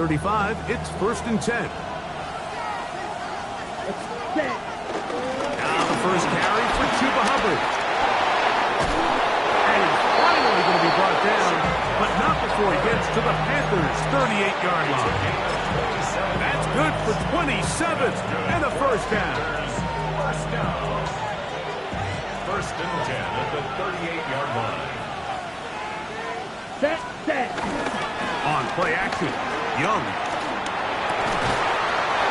35. It's 1st and 10. Now the first carry for Chuba Hubbard. And he's finally going to be brought down, but not before he gets to the Panthers' 38-yard line. That's good for 27 and a first down. First and 10 at the 38-yard line. Set. On play action, Young.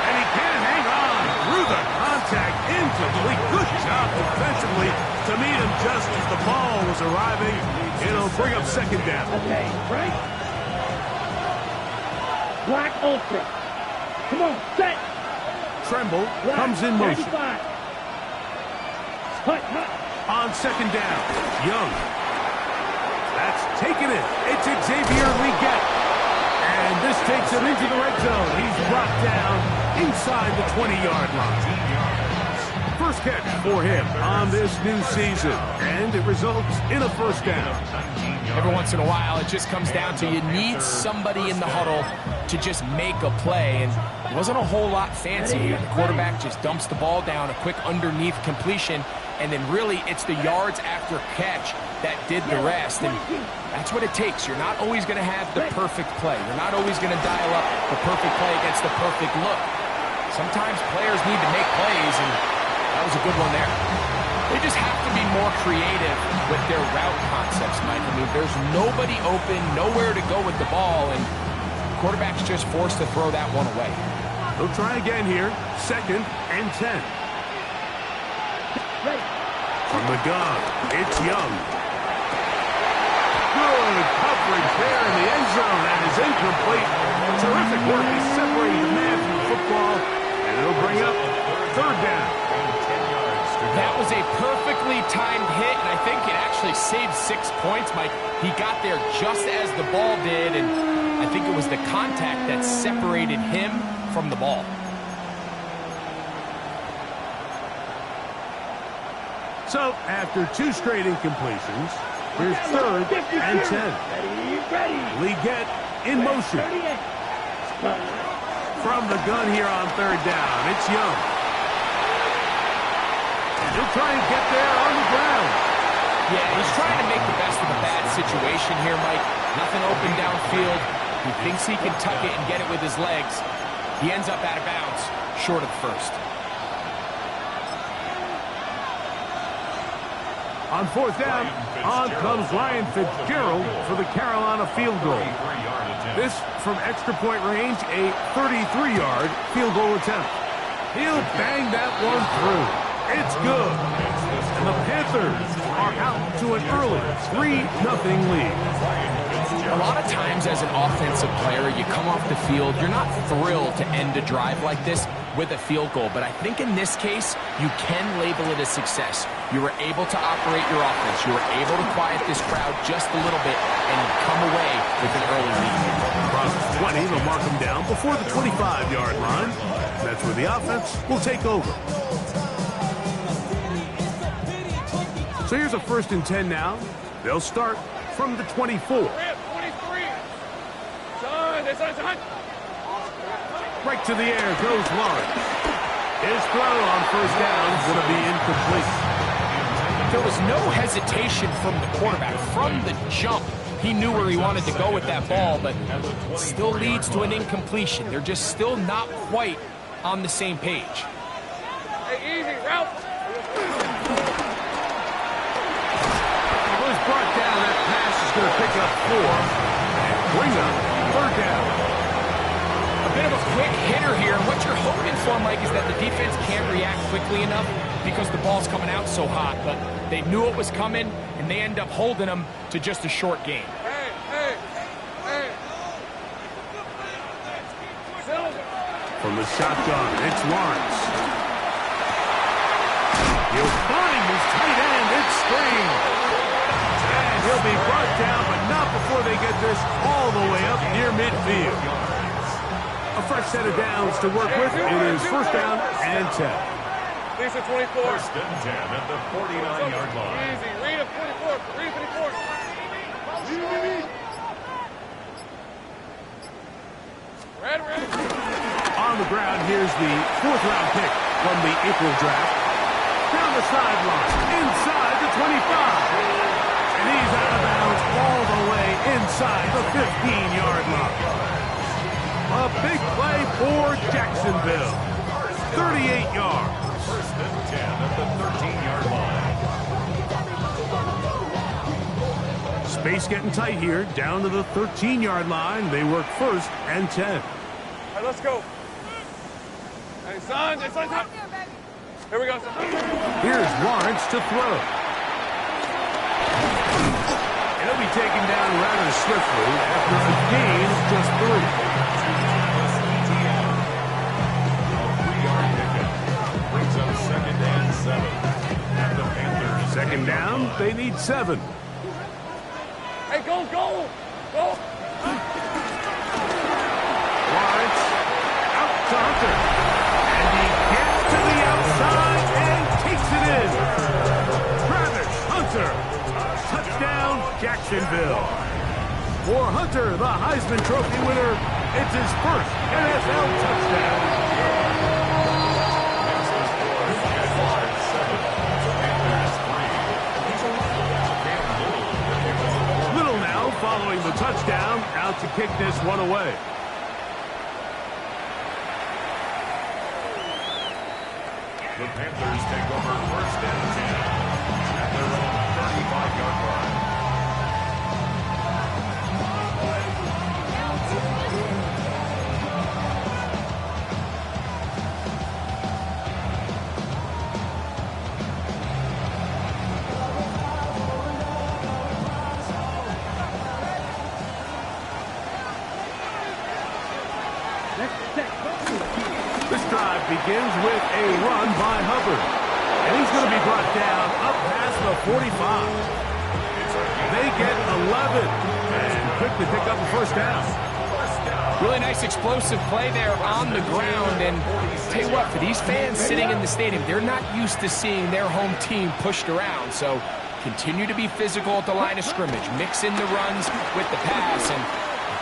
And he can't hang on through the contact, incomplete. Good job defensively to meet him just as the ball was arriving. It'll bring up second down. Okay, right? Black Ultra. Come on, set. Tremble Black, comes in motion. 95. Hut. On second down, Young. That's taken it. It's Xavier Leggett. And this takes him into the red zone. He's brought down inside the 20-yard line. First catch for him on this new season. And it results in a first down. Every once in a while, it just comes down to you need somebody in the huddle to just make a play. And it wasn't a whole lot fancy here. The quarterback just dumps the ball down, a quick underneath completion, and then really it's the yards after catch that did the rest. And that's what it takes. You're not always going to have the perfect play. You're not always going to dial up the perfect play against the perfect look. Sometimes players need to make plays, and that was a good one there. They just have to be more creative with their route concepts, Mike. I mean, there's nobody open, nowhere to go with the ball, and the quarterback's just forced to throw that one away. They'll try again here. 2nd and 10. From the gun, it's Young. Good coverage there in the end zone. That is incomplete. Terrific work. He separated the man from the football, and it'll bring up third down. That was a perfectly timed hit, and I think it actually saved 6 points, Mike. He got there just as the ball did, and I think it was the contact that separated him from the ball. So, after 2 straight incompletions, here's 3rd and 10. Ready. Leggett in motion. From the gun here on 3rd down, it's Young. He'll try and get there on the ground. Yeah, he's trying to make the best of a bad situation here, Mike. Nothing open downfield. He thinks he can tuck it and get it with his legs. He ends up out of bounds, short of the first. On 4th down, on comes Ryan Fitzgerald for the Carolina field goal. This from extra point range, a 33-yard field goal attempt. He'll bang that one through. It's good. And the Panthers are out to an early 3-0 lead. A lot of times as an offensive player, you come off the field, you're not thrilled to end a drive like this with a field goal. But I think in this case, you can label it a success. You were able to operate your offense. You were able to quiet this crowd just a little bit and come away with an early lead. Across the 20, they'll mark them down before the 25-yard line. That's where the offense will take over. So here's a 1st and 10 now. They'll start from the 24. Right to the air goes Lawrence. His throw on 1st down is going to be incomplete. There was no hesitation from the quarterback. From the jump, he knew where he wanted to go with that ball, but still leads to an incompletion. They're just still not quite on the same page. Hey, easy, Ralph. Brought down, that pass is going to pick up 4 and bring up 3rd down. A bit of a quick hitter here. What you're hoping for, Mike, is that the defense can't react quickly enough because the ball's coming out so hot. But they knew it was coming, and they end up holding them to just a short gain. Hey. From the shotgun, it's Lawrence. He'll find his tight end. It's Strange. He'll be brought down, but not before they get this all the way up near midfield. A fresh set of downs to work with. It is 1st down and 10. Lisa 24. 1st and 10 at the 49-yard line. Easy. Read him 24. Read 24. Red, red. On the ground, here's the 4th-round pick from the April draft. Down the sideline, inside the 25. And he's out of bounds all the way inside the 15-yard line. A big play for Jacksonville. 38 yards. First and 10 at the 13-yard line. Space getting tight here. Down to the 13-yard line. They work 1st and 10. All right, let's go. Hey, son. Hey, son. Here we go, son. Here's Lawrence to throw. And he'll be taken down rather swiftly after a gain of just 3. Brings up 2nd and 7 at the Panthers. 2nd down, they need 7. Hey, go, go. Go. Lawrence out to Hunter. And he gets to the outside and takes it in. Travis Hunter. Touchdown, Jacksonville. For Hunter, the Heisman Trophy winner, it's his first NFL touchdown. Little now following the touchdown, out to kick this one away. The Panthers take over 1st and 10 at their own 35-yard line. This drive begins with a run by Hubbard. And he's going to be brought down up past the 45. They get 11 and quickly pick up the 1st down. Really nice explosive play there on the ground. And tell you what, for these fans sitting in the stadium, they're not used to seeing their home team pushed around. So continue to be physical at the line of scrimmage. Mix in the runs with the pass. And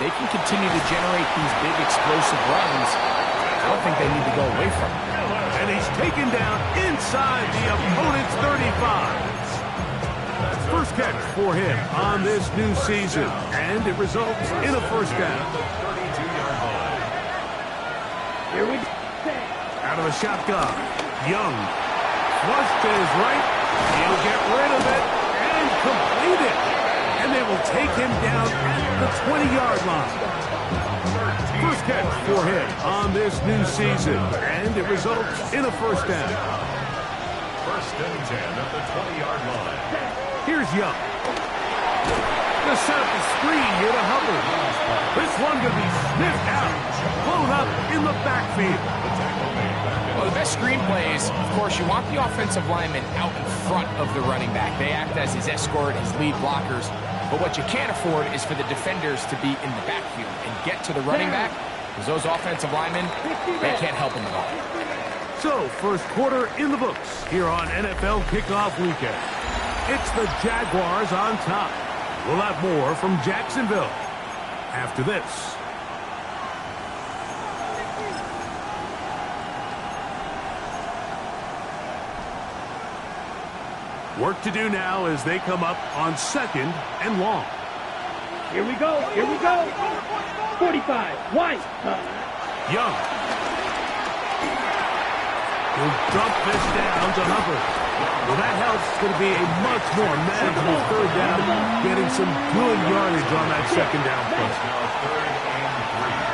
they can continue to generate these big explosive runs. I don't think they need to go away from it. And he's taken down inside the opponent's 35. First catch for him on this new season. And it results in a 1st down. 32-yard line. Here we go. Out of the shotgun. Young. Flush to his right. He'll get rid of it and complete it. And they will take him down at the 20-yard line. First catch for him on this new season. And it results in a 1st down. 1st and 10 at the 20-yard line. Here's Young. Gonna set up the screen here to Hubbard. This one gonna be sniffed out. Blown up in the backfield. Well, the best screen plays, of course, you want the offensive lineman out in front of the running back. They act as his escort, his lead blockers. But what you can't afford is for the defenders to be in the backfield and get to the running back, because those offensive linemen, they can't help him at all. So, 1st quarter in the books here on NFL Kickoff Weekend. It's the Jaguars on top. We'll have more from Jacksonville after this. Work to do now as they come up on 2nd and long. Here we go. Here we go. 45. White. Young. He'll dump this down to Hubbard. Well, that helps. It's going to be a much more manageable 3rd down, getting some good yardage on that 2nd down play. Now 3rd and 3.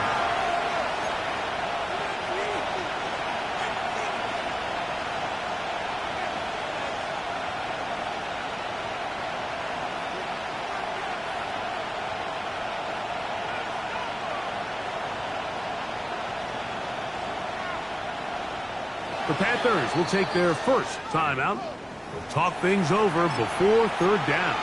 The Panthers will take their 1st timeout. They'll talk things over before 3rd down.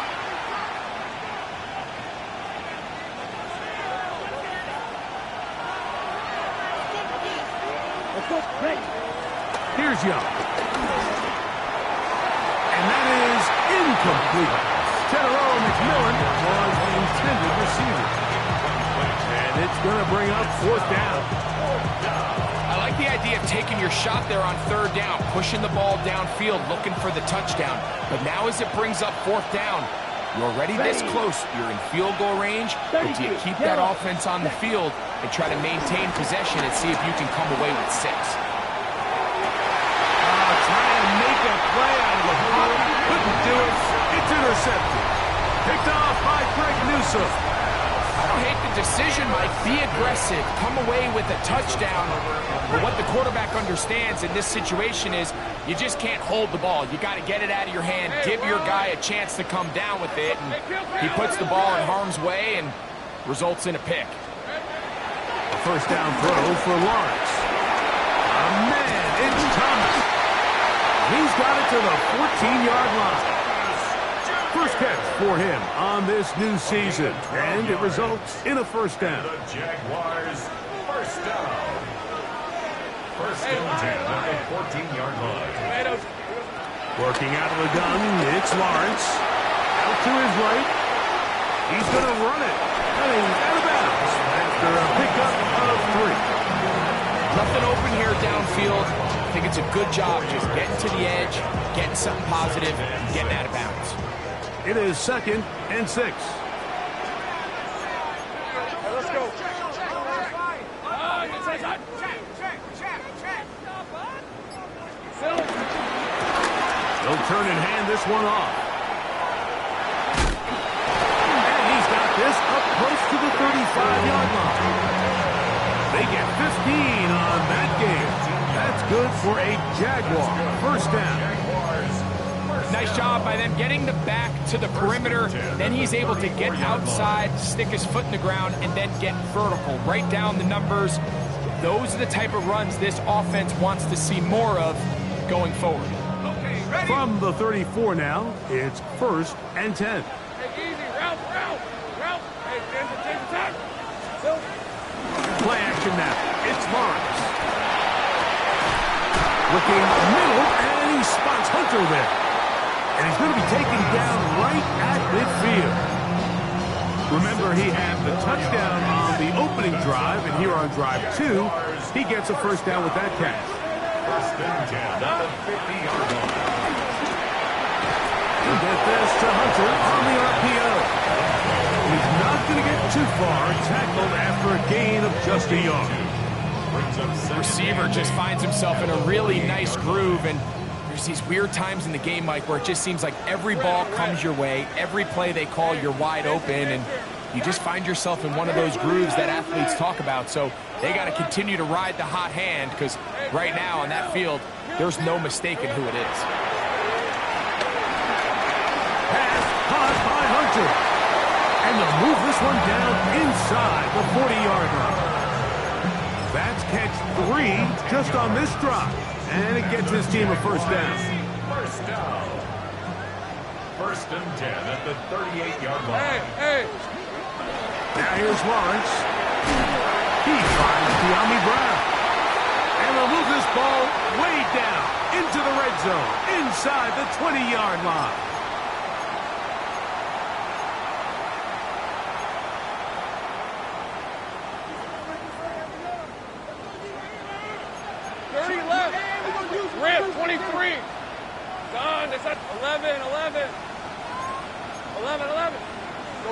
Here's Young. And that is incomplete. General McMillan was the intended receiver. And it's going to bring up 4th down. I like the idea of taking your shot there on 3rd down, pushing the ball downfield, looking for the touchdown. But now as it brings up 4th down, you're already this close. You're in field goal range, but do you keep that offense on the field and try to maintain possession and see if you can come away with 6? Trying to make a play out of the hole. Couldn't do it. It's intercepted. Picked off by Greg Newsome. I don't hate the decision, Mike. Be aggressive. Come away with a touchdown. But what the quarterback understands in this situation is you just can't hold the ball. You got to get it out of your hand. Give your guy a chance to come down with it. And he puts the ball in harm's way and results in a pick. A 1st down throw for Lawrence. Man, it's Thomas. He's got it to the 14-yard line. First catch for him on this new season, and it results in a 1st down. The Jaguars, 1st down. 1st and 10 at the 14-yard line. Working out of the gun, it's Lawrence. Out to his right. He's going to run it. Cutting out of bounds after a pickup of 3. Nothing open here downfield. I think it's a good job just getting to the edge, getting something positive, and getting out of bounds. It is 2nd and 6. Let's go. He'll turn and hand this one off. And he's got this up close to the 35-yard line. They get 15 on that game. That's good for a Jaguar 1st down. Nice job by them getting the back to the perimeter. Then he's able to get outside, stick his foot in the ground, and then get vertical. Right down the numbers. Those are the type of runs this offense wants to see more of going forward. From the 34 now, it's 1st and 10. Take easy. Route. Hey, take the time. Play action now. It's Lawrence. Looking middle, and he spots Hunter there. And he's going to be taken down right at midfield. Remember, he had the touchdown on the opening drive, and here on drive 2, he gets a 1st down with that catch. 1st and 10 at the 50-yard line. He'll get this to Hunter on the RPO. He's not going to get too far, tackled after a gain of just a yard. The receiver just finds himself in a really nice groove, and there's these weird times in the game, Mike, where it just seems like every ball comes your way, every play they call, you're wide open, and you just find yourself in one of those grooves that athletes talk about. So they got to continue to ride the hot hand, because right now on that field, there's no mistaking who it is. Pass caught by Hunter. And they'll move this one down inside the 40-yard line. That's catch 3 just on this drive. And it gets his team a 1st down. 1st down. 1st and 10 at the 38-yard line. Hey. Now here's Lawrence. He finds De'Ami Brown. And they'll move this ball way down into the red zone, inside the 20-yard line. Rip, 23. Done. It's at 11. 11.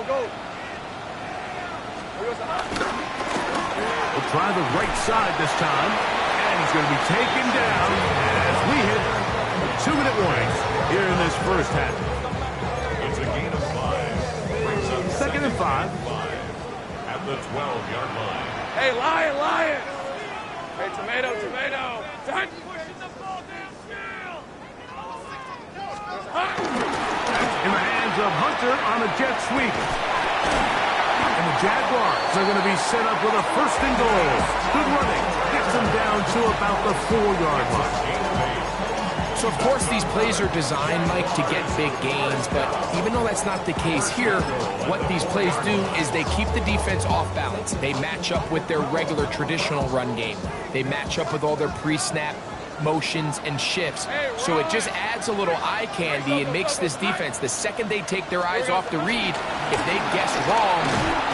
Go. We'll try the right side this time. And he's going to be taken down as we hit a 2-minute warning here in this 1st half. It's a gain of 5. 2nd and 5. At the 12-yard line. Hey, Lion. Hey, tomato. Done. In the hands of Hunter on a jet sweep. And the Jaguars are going to be set up with a 1st and goal. Good running. Gets them down to about the 4-yard line. So, of course, these plays are designed, Mike, to get big gains. But even though that's not the case here, what these plays do is they keep the defense off balance. They match up with their regular traditional run game. They match up with all their pre-snap motions and shifts. So it just adds a little eye candy and makes this defense, the second they take their eyes off the read, if they guess wrong,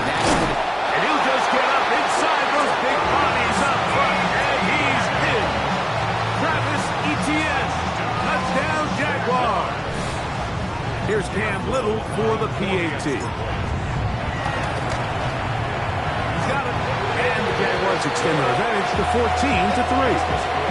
that's what And he'll just get up inside those big bodies up front, and he's in. Travis Etienne, touchdown Jaguars. Here's Cam Little for the PAT. He's got it, and the Jaguars extend their advantage to 14-3.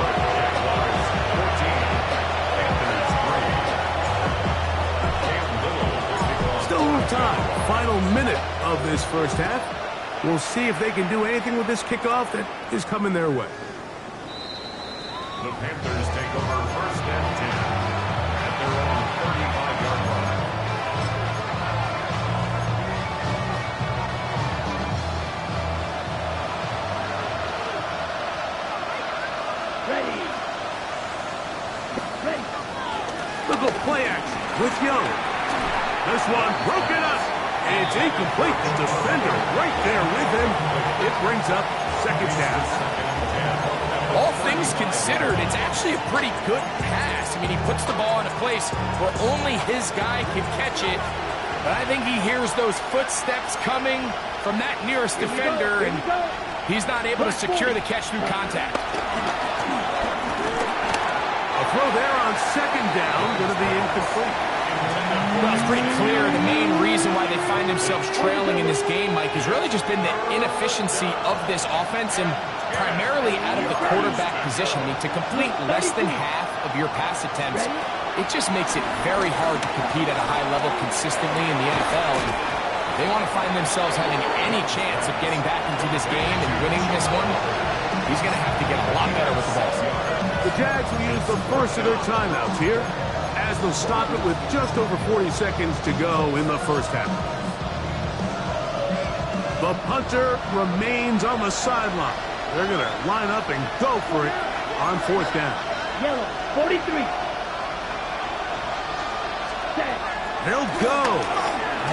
Time. Final minute of this first half. We'll see if they can do anything with this kickoff that is coming their way. The Panthers take over first and 10 at their own 35-yard line. Ready. Look at play action with Young. This one broken up. It's incomplete. The defender right there with him. It brings up second down. All things considered, it's actually a pretty good pass. I mean, he puts the ball in a place where only his guy can catch it. But I think he hears those footsteps coming from that nearest defender, and he's not able to secure the catch through contact. A throw there on second down, going to be incomplete. Well, it's pretty clear the main reason why they find themselves trailing in this game, Mike, has really just been the inefficiency of this offense and primarily out of the quarterback position. I mean, to complete less than half of your pass attempts, it just makes it very hard to compete at a high level consistently in the NFL. And if they want to find themselves having any chance of getting back into this game and winning this one, he's going to have to get a lot better with the ball. The Jags will use the first of their timeouts here, as they'll stop it with just over 40 seconds to go in the first half. The punter remains on the sideline. They're going to line up and go for it on fourth down. Yellow, 43. Set. They'll go.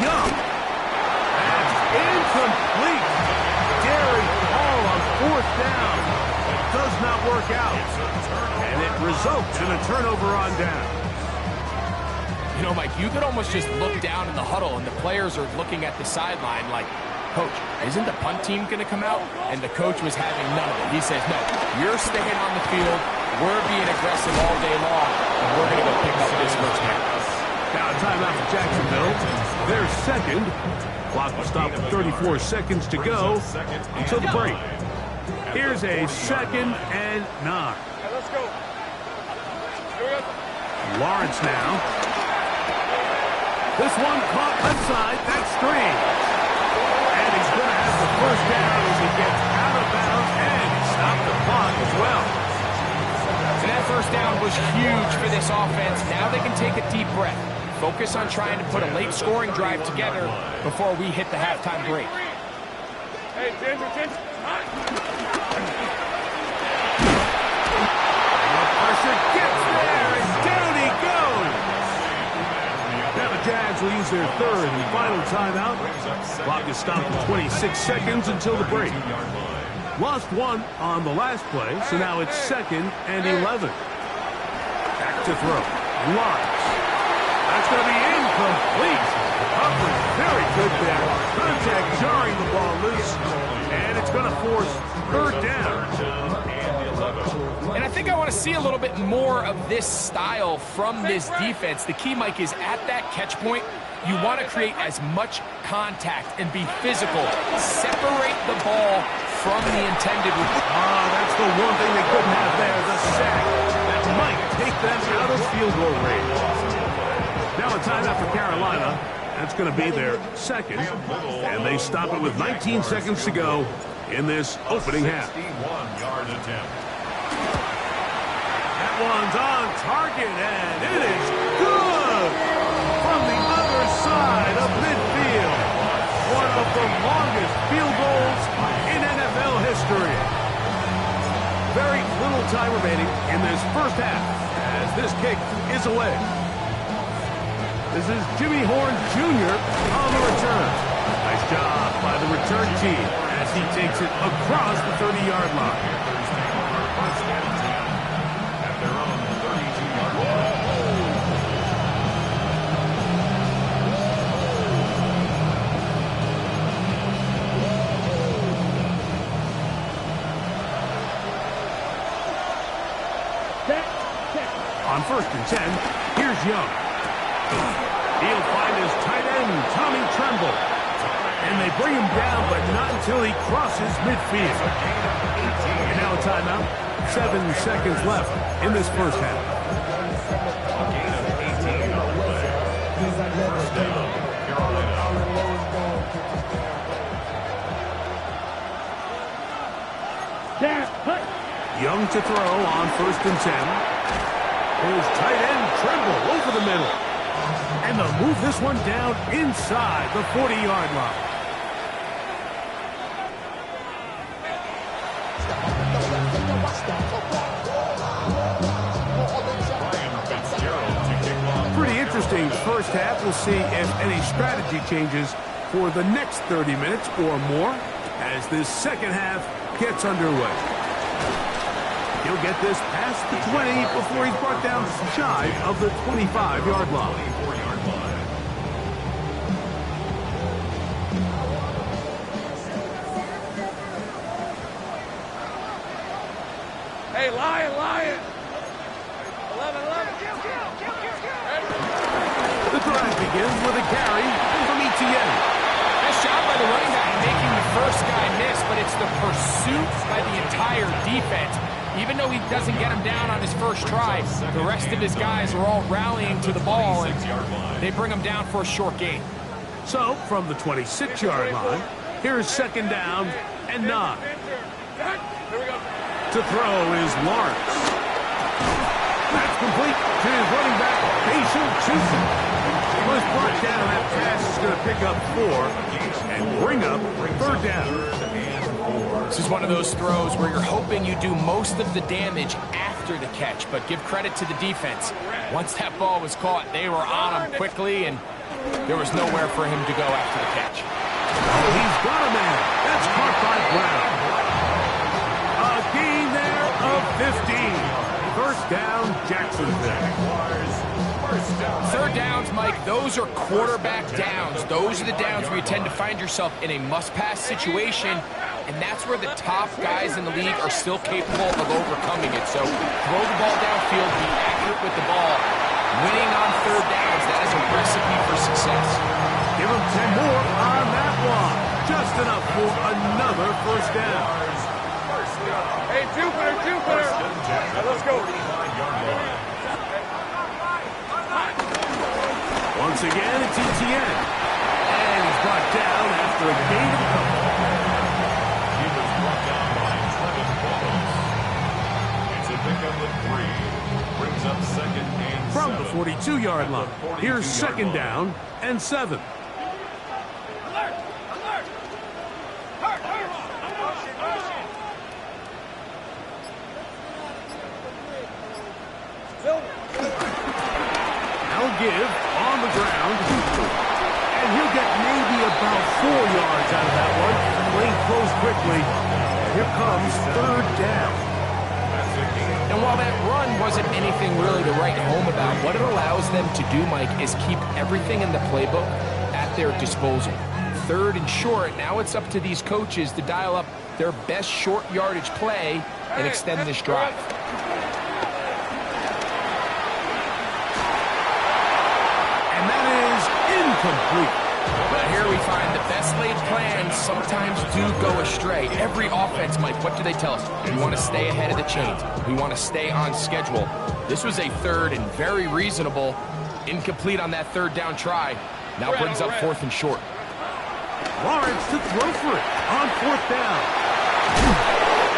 Young. That's incomplete. Gary Hall on fourth down. Does not work out. And it results in a turnover on down. You know, Mike, you could almost just look down in the huddle and the players are looking at the sideline like, Coach, isn't the punt team going to come out? And the coach was having none of it. He says, no, you're staying on the field. We're being aggressive all day long, and we're going to go pick up this first down. Now a timeout for Jacksonville. They're second. Clock will stop with 34 seconds to go until the break. Here's a 2nd and 9. Hey, let's go. Lawrence now. This one caught left side. That's strange. And he's going to have the first down as he gets out of bounds and stop the clock as well. And that first down was huge for this offense. Now they can take a deep breath. Focus on trying to put a late scoring drive together before we hit the halftime break. Hey, attention. Pressure gets there, and down he goes. Now the Jags will use their third and final timeout. Clock is stopped at 26 seconds until the break. Lost one on the last play, so now it's 2nd and 11. Back to throw. Lawrence. That's going to be incomplete. Coverage very good there. Contact jarring the ball loose, and it's going to force third down. And I think I want to see a little bit more of this style from this defense. The key, Mike, is at that catch point, you want to create as much contact and be physical. Separate the ball from the intended. That's the one thing they couldn't have there, the sack. That might take them out of field goal range. Now a timeout for Carolina. That's going to be their 2nd. And they stop it with 19 seconds to go in this opening half. 61-yard attempt. That one's on target, and it is good from the other side of midfield. One of the longest field goals in NFL history. Very little time remaining in this first half as this kick is away. This is Jimmy Horn Jr. on the return. Nice job by the return team as he takes it across the 30-yard line. First and 10 at their own 32-yard line. On 1st and 10, here's Young. He'll find his tight end, Tommy Tremble. And they bring him down, but not until he crosses midfield. And now a timeout. 7 seconds left in this first half. Young to throw on 1st and 10. His tight end Tremble over the middle. And they'll move this one down inside the 40-yard line. Pretty interesting first half. We'll see if any strategy changes for the next 30 minutes or more as this second half gets underway. He'll get this past the 20 before he's brought down shy of the 25-yard line. Hey, Lion! 11. The drive begins with a carry from Etienne. Nice job by the running back making the first guy miss, but it's the pursuit by the entire defense. Even though he doesn't get him down on his first try, the rest of his guys are all rallying to the ball, and they bring him down for a short gain. So, from the 26-yard line, here's 2nd down and 9. To throw is Lawrence. That's complete to his running back, Chisholm. Was brought down. That pass is going to pick up 4 and bring up 3rd down. This is one of those throws where you're hoping you do most of the damage after the catch, but give credit to the defense. Once that ball was caught, they were on him quickly, and there was nowhere for him to go after the catch. Oh, he's got a man. That's caught by Brown. A gain there of 15. 1st down, Jacksonville. 3rd downs, Mike, those are quarterback downs. Those are the downs where you tend to find yourself in a must-pass situation, and that's where the top guys in the league are still capable of overcoming it. So throw the ball downfield, be accurate with the ball. Winning on 3rd downs, that is a recipe for success. Give him 10 more on that one. Just enough for another 1st down. Hey, Jupiter! Right, let's go. Once again, it's Etienne. And he's brought down after a gain of a couple. He was brought down by Trevin Wallace. It's a pickup of 3. Brings up 2nd and 7. From the 42-yard line, here's 2nd down and 7. Give on the ground, and he'll get maybe about 4 yards out of that one. Lane closed quickly. Here comes 3rd down. And while that run wasn't anything really to write home about, what it allows them to do, Mike, is keep everything in the playbook at their disposal. 3rd and short, now it's up to these coaches to dial up their best short yardage play and extend this drive. Complete. But here we find the best laid plans sometimes do go astray. Every offense, Mike, what do they tell us? We want to stay ahead of the chains. We want to stay on schedule. This was a 3rd and very reasonable. Incomplete on that 3rd down try. Now brings up 4th and short. Lawrence to throw for it on 4th down.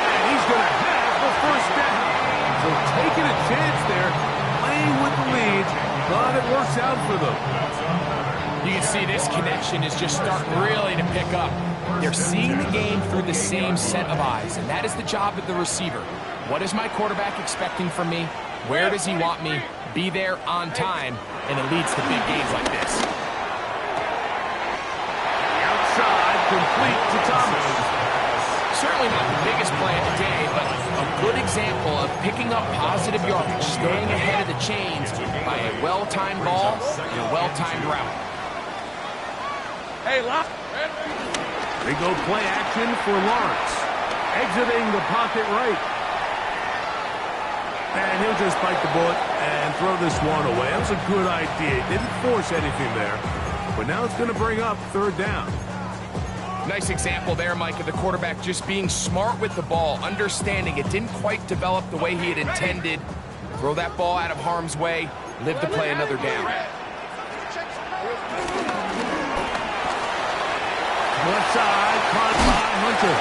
And he's going to have the 1st down. So taking a chance there, playing with the lead, but it works out for them. You can see this connection is just starting really to pick up. They're seeing the game through the same set of eyes, and that is the job of the receiver. What is my quarterback expecting from me? Where does he want me? Be there on time, and it leads to big games like this. Outside, complete to Thomas. Certainly not the biggest play of the day, but a good example of picking up positive yardage, staying ahead of the chains by a well-timed ball and a well-timed route. Hey, lock. They go play action for Lawrence. Exiting the pocket right. And he'll just bite the bullet and throw this one away. That was a good idea. He didn't force anything there. But now it's going to bring up third down. Nice example there, Mike, of the quarterback just being smart with the ball, understanding it didn't quite develop the way he had intended. Throw that ball out of harm's way, live to play another down. Left side, caught by Hunter.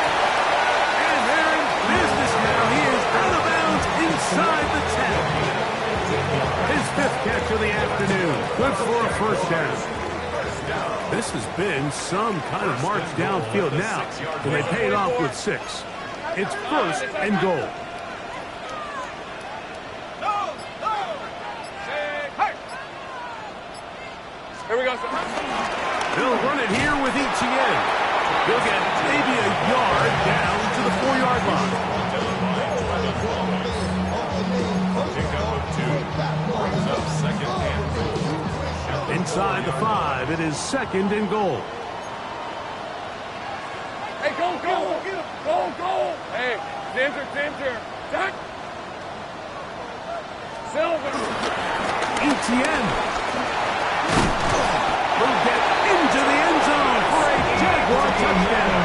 And they're in business now. He is out of bounds inside the 10. His 5th catch of the afternoon. Good for a first down. This has been some kind of march downfield now, and they paid off with 6. It's 1st and goal. Here we go. They'll run it here with Etienne. He'll get maybe a yard down to the 4-yard line. Pickup of 2. Brings up 2nd and goal. Inside the 5, it is 2nd and goal. Hey, go, go. Go, go. Hey, center. Duck. Silver. Etienne will get into the end zone for a Jaguar touchdown.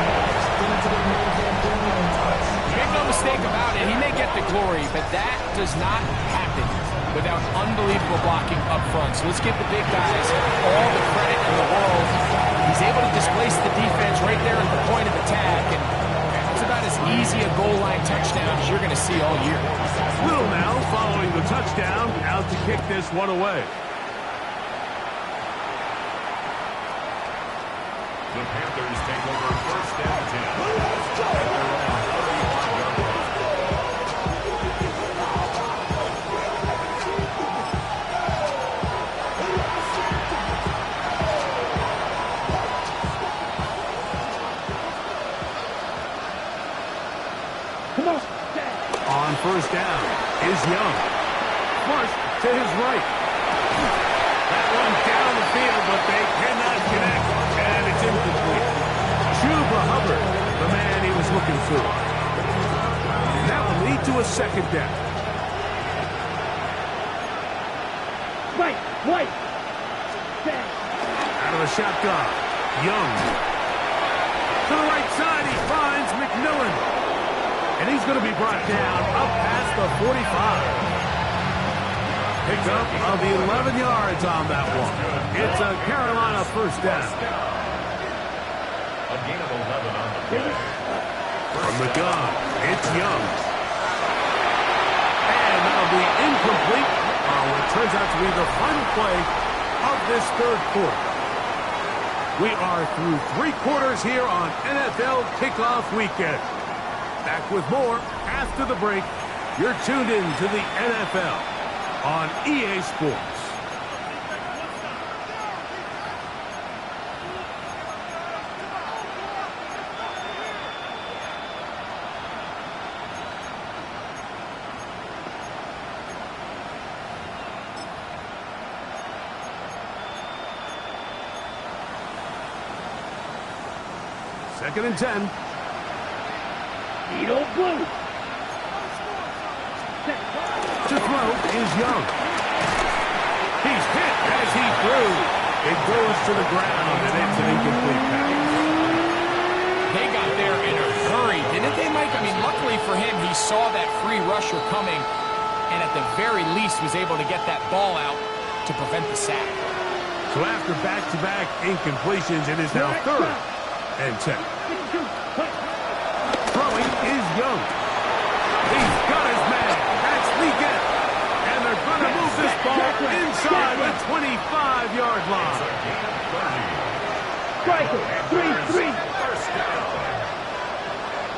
Make no mistake about it, he may get the glory, but that does not happen without unbelievable blocking up front. So let's give the big guys all the credit in the world. He's able to displace the defense right there at the point of attack, and it's about as easy a goal line touchdown as you're going to see all year. Little now following the touchdown, out to kick this one away. The Panthers take over 1st and 10. Come on. On 1st down is Young. Flush to his right. That one down the field, but they cannot connect, and it's incomplete. Chuba Hubbard, the man he was looking for. And that will lead to a 2nd down. Right. Out of the shotgun, Young. To the right side, he finds McMillan. And he's going to be brought down up past the 45. Pickup of 11 yards on that one. It's a Carolina 1st down. A gain of 11 on the play. From the gun, it's Young. And that'll be incomplete on what turns out to be the final play of this 3rd quarter. We are through 3 quarters here on NFL Kickoff Weekend. Back with more after the break. You're tuned in to the NFL on EA Sports. Second and 10. Beetle blue. To throw is Young. He's hit as he threw. It goes to the ground, and it's an incomplete pass. They got there in a hurry, didn't they, Mike? I mean, luckily for him, he saw that free rusher coming, and at the very least was able to get that ball out to prevent the sack. So after back-to-back incompletions, it is now 3rd and 10. Throwing is Young. He's got his man. That's Leggett. And they're going to move this ball inside the 25-yard line. Striker. 3-3. 1st down.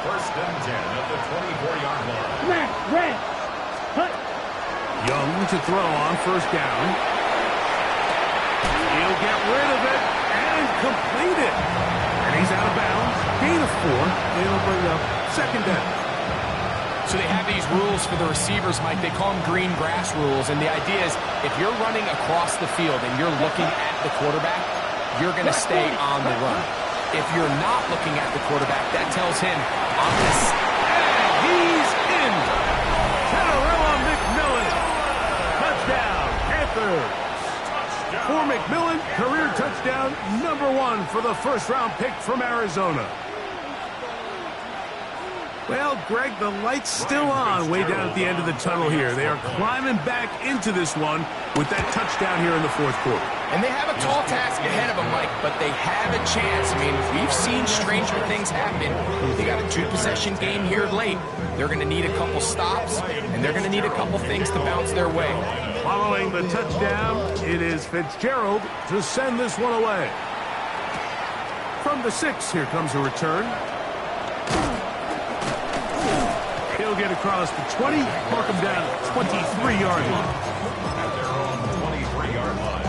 1st and 10 at the 24-yard line. Smash. Red. Hut. Young to throw on 1st down. He'll get rid of it and complete it. And he's out of bounds. Gain of 4. It'll bring up 2nd down. So they have these rules for the receivers, Mike. They call them green grass rules. And the idea is if you're running across the field and you're looking at the quarterback, you're going to stay on the run. If you're not looking at the quarterback, that tells him, I'm going to... And he's in. Tadarella McMillan touchdown, number 1 for the first-round pick from Arizona. Well, Greg, the light's still on way down at the end of the tunnel here. They are climbing back into this one with that touchdown here in the fourth quarter. And they have a tall task ahead of them, Mike, but they have a chance. I mean, we've seen stranger things happen. They got a 2-possession game here late. They're going to need a couple stops, and they're going to need a couple things to bounce their way. Following the touchdown, it is Fitzgerald to send this one away. From the 6, here comes a return. He'll get across the 20, mark him down at the 23-yard line. At their own 23-yard line.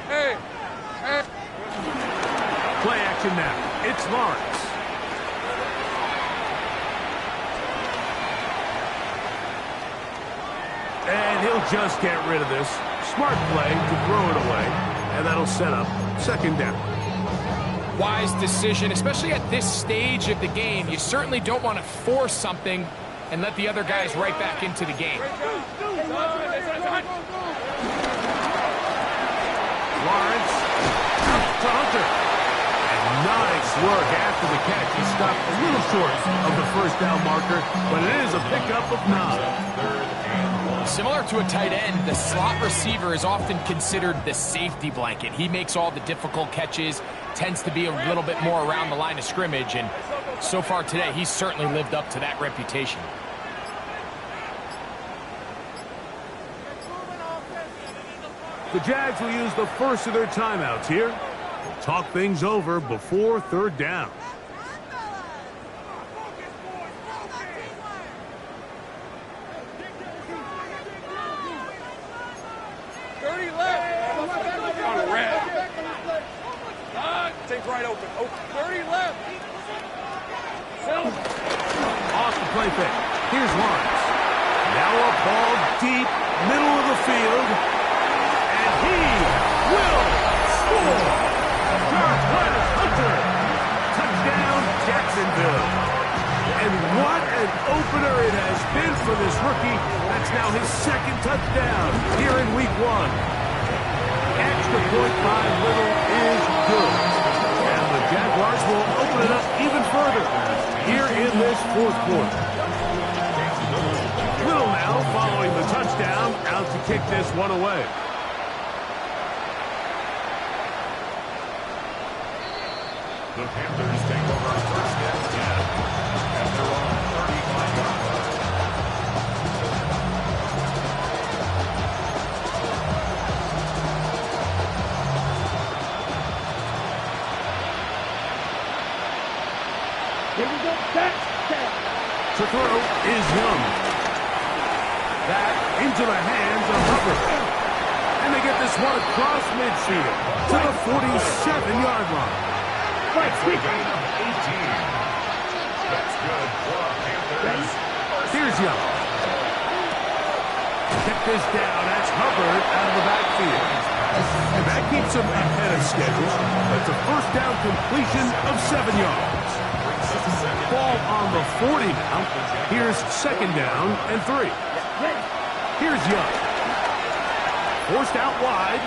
Hey. Play action now. It's Lawrence. And he'll just get rid of this. Smart play to throw it away. And that'll set up second down. Wise decision, especially at this stage of the game. You certainly don't want to force something and let the other guys right back into the game. Lawrence up to Hunter. And nice work after the catch. He stopped a little short of the first down marker, but it is a pickup of 9. Similar to a tight end, the slot receiver is often considered the safety blanket. He makes all the difficult catches, tends to be a little bit more around the line of scrimmage, and so far today, he's certainly lived up to that reputation. The Jags will use the first of their timeouts here. We'll talk things over before third down. Take right open. 30 left. Off the play fake. Here's Lawrence. Now a ball deep, middle of the field. And he will score. Sharp play, Hunter. Touchdown, Jacksonville. And what an opener it has been for this rookie. That's now his second touchdown here in week 1. Extra point by Little is good. Jaguars will open it up even further here in this fourth quarter. Little now following the touchdown, out to kick this one away. The Panthers take over first and 10 at their own 35-yard line. Here we go. To throw is Young. That into the hands of Hubbard. And they get this one across midfield to the 47-yard line. It's a gain of 18. That's good for the Panthers. Here's Young. Get this down. That's Hubbard out of the backfield. And that keeps him ahead of schedule. That's a first down completion of 7 yards. Ball on the 40 now. Here's second down and 3. Here's Young. Forced out wide.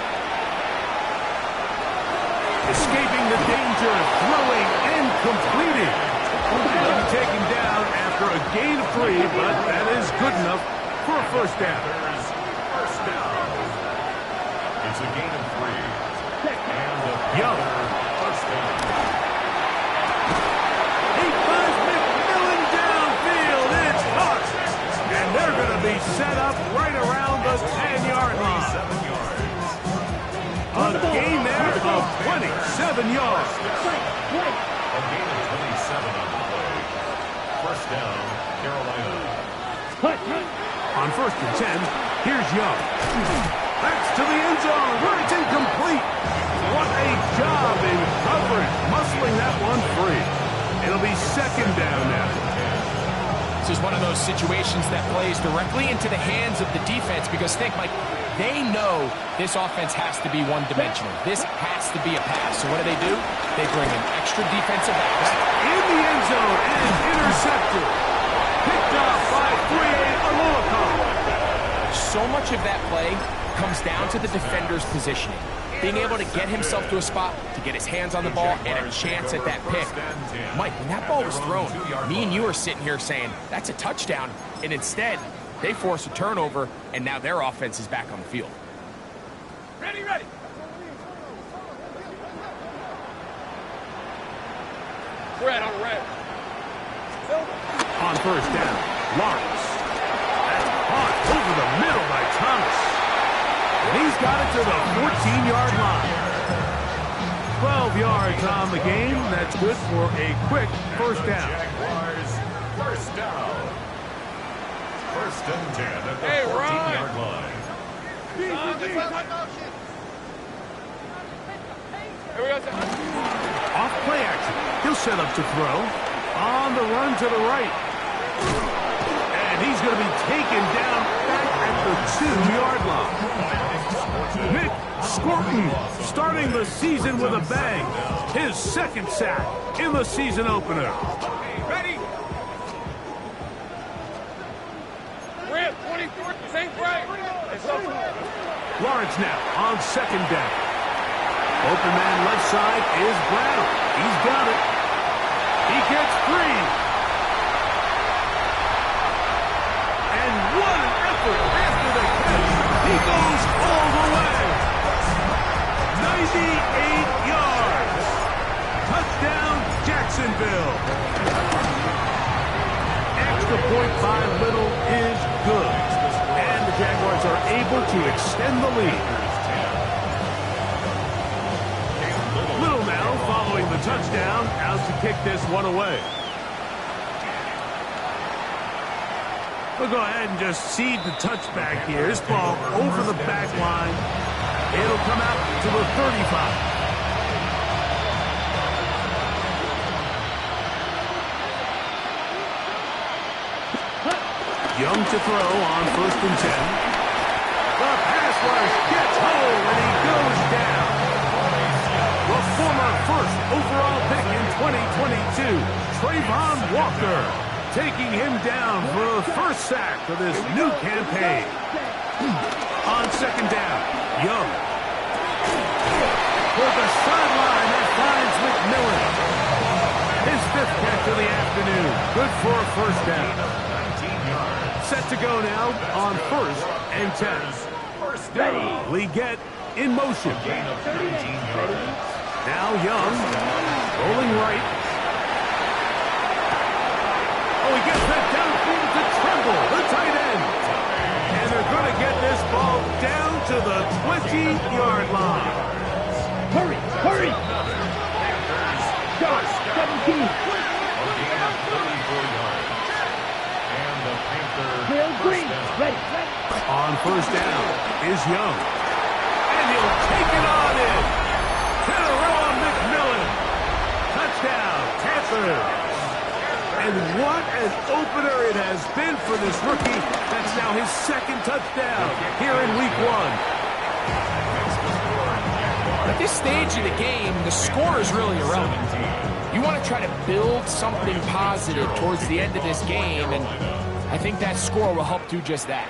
Escaping the danger, throwing and completing. He'll be taken down after a gain of 3, but that is good enough for a first down. First down. It's a gain of 3. And the Young. first down. He finds McMillan downfield. It's caught. And they're going to be set up right around the 10-yard line. 7 yards. A gain there of 27 yards. A gain of 27 on the play. First down, Carolina. On first and 10, here's Young. That's to the end zone where it's incomplete. What a job in coverage, muscling that one free. It'll be second down now. This is one of those situations that plays directly into the hands of the defense because think, Mike, they know this offense has to be one-dimensional. This has to be a pass. So what do? They bring in extra defensive backs. In the end zone and intercepted. Picked off by 3A Aluakon. So much of that play comes down to the defender's positioning. Being able to get himself to a spot, to get his hands on the ball, and a chance at that pick. Mike, when that ball was thrown, me and you are sitting here saying, that's a touchdown. And instead, they force a turnover, and now their offense is back on the field. Ready, ready. Red on red. On first down, Lawrence. That's caught over the middle by Thomas. And he's got it to the 14-yard line. 12 yards on the game. That's good for a quick first down. Jaguars, first down. First and 10 at the Hey, 14-yard line. Here we go, son. Off play action. He'll set up to throw. On the run to the right. And he's going to be taken down back at the 2-yard line. Nick Scorton starting the season with a bang. His second sack in the season opener. Ready. Rip, 23. St. Frank. Lawrence now on second down. Open man left side is Brown. He's got it. He gets free. And what an effort after the catch. He goes all the way. 98 yards. Touchdown, Jacksonville. Extra point by Little is good. And the Jaguars are able to extend the lead. Little now following the touchdown, out to kick this one away. We'll go ahead and just cede the touchback here. This ball over the back line. It'll come out to the 35. Young to throw on first and 10. The pass rush gets home and he goes down. The former first overall pick in 2022, Trayvon Walker, taking him down for the first sack of this new campaign. On second down, Young. For the sideline, that finds McMillan. His fifth catch of the afternoon. Good for a first down. 19 yards. Set to go now on first and 10. Ready. Leggett in motion. Gain of 19 yards. Now Young, rolling right. Oh, he gets that downfield to Tremble, the tight end. And they're going to get this ball down to the 20-yard line. Hurry, hurry. Start, 17. A gain of 34 yards. And the Panthers. Bill Green, ready. On first down is Young. And he'll take it on in. Tarawa McMillan. Touchdown, Panthers. And what an opener it has been for this rookie. That's now his second touchdown here in week 1. At this stage of the game, the score is really irrelevant. You want to try to build something positive towards the end of this game, and I think that score will help do just that.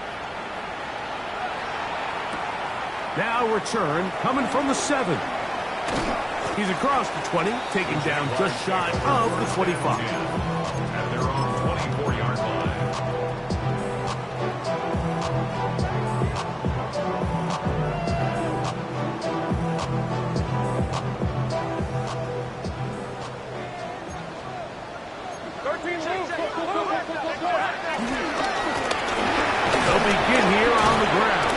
Now return coming from the 7. He's across the 20, taking down just shy of the 25. At their own 24-yard line. They'll begin here on the ground.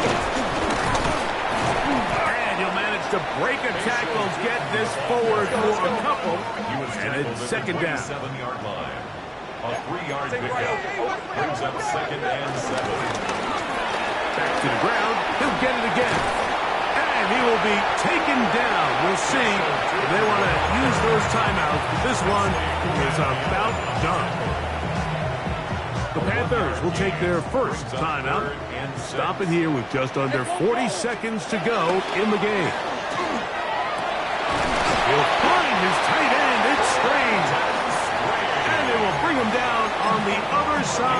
And he'll manage to break a tackle, get this forward for a couple. And it's second down. 7-yard line. A 3-yard pickup. Brings up second and 7. Back to the ground. He'll get it again. And he will be taken down. We'll see if they want to use those timeouts. But this one is about done. The Panthers will take their first timeout. Stop it here with just under 40 seconds to go in the game. He'll find his tight end. It's Strange. And it will bring him down on the other side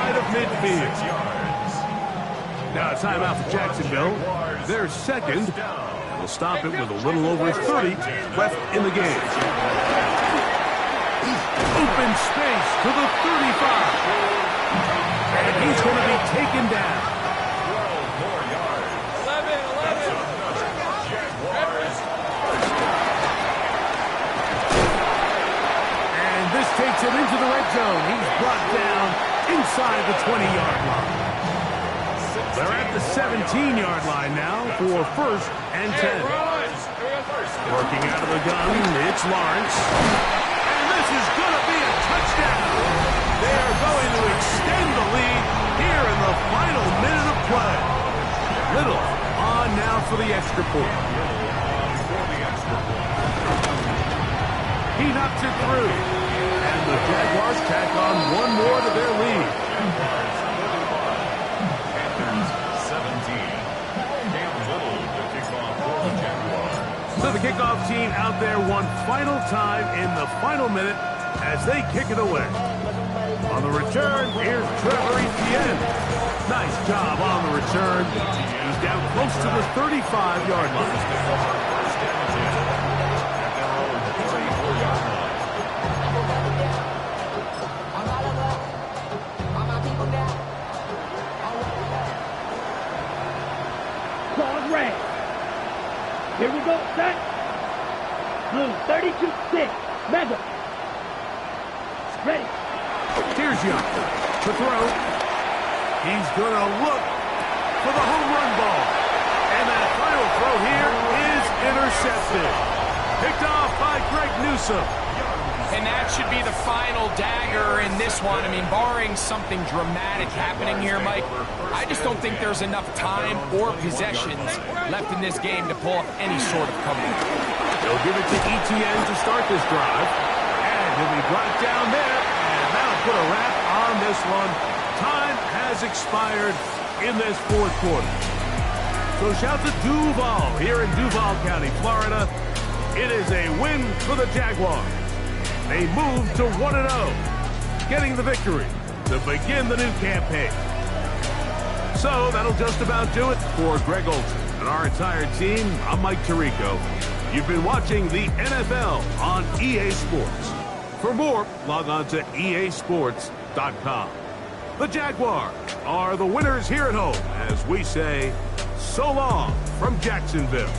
timeout for Jacksonville. Their second. And we'll stop it with a little over 30 left in the game. Open space to the 35. And he's going to be taken down. 11, 11. And this takes him into the red zone. He's brought down inside the 20-yard line. They're at the 17-yard line now for 1st and 10. Working out of the gun, it's Lawrence. And this is going to be a touchdown. They are going to extend the lead here in the final minute of play. Little on now for the extra point. He knocks it through. And the Jaguars tack on one more to their lead. Panthers 17. Cam Little to kick off for the Jaguars. So the kickoff team out there one final time in the final minute as they kick it away. On the return, here's Trevor Etienne. Nice job on the return. He's down close to the 35-yard line. First and 10. At their own 34-yard line. Claws red. Here we go, set. Blue, 32-6. Mega. Ready. Here's Young to throw. He's going to look for the home run ball. And that final throw here is intercepted. Picked off by Greg Newsome. And that should be the final dagger in this one. I mean, barring something dramatic happening here, Mike, I just don't think there's enough time or possessions left in this game to pull off any sort of comeback. They'll give it to Etienne to start this drive. And he'll be brought down there. And that'll put a wrap on this one. Time has expired in this fourth quarter. So shout to Duval here in Duval County, Florida. It is a win for the Jaguars. They move to 1-0, getting the victory to begin the new campaign. So that'll just about do it for Greg Olson and our entire team. I'm Mike Tirico. You've been watching the NFL on EA Sports. For more, log on to easports.com. The Jaguars are the winners here at home as we say so long from Jacksonville.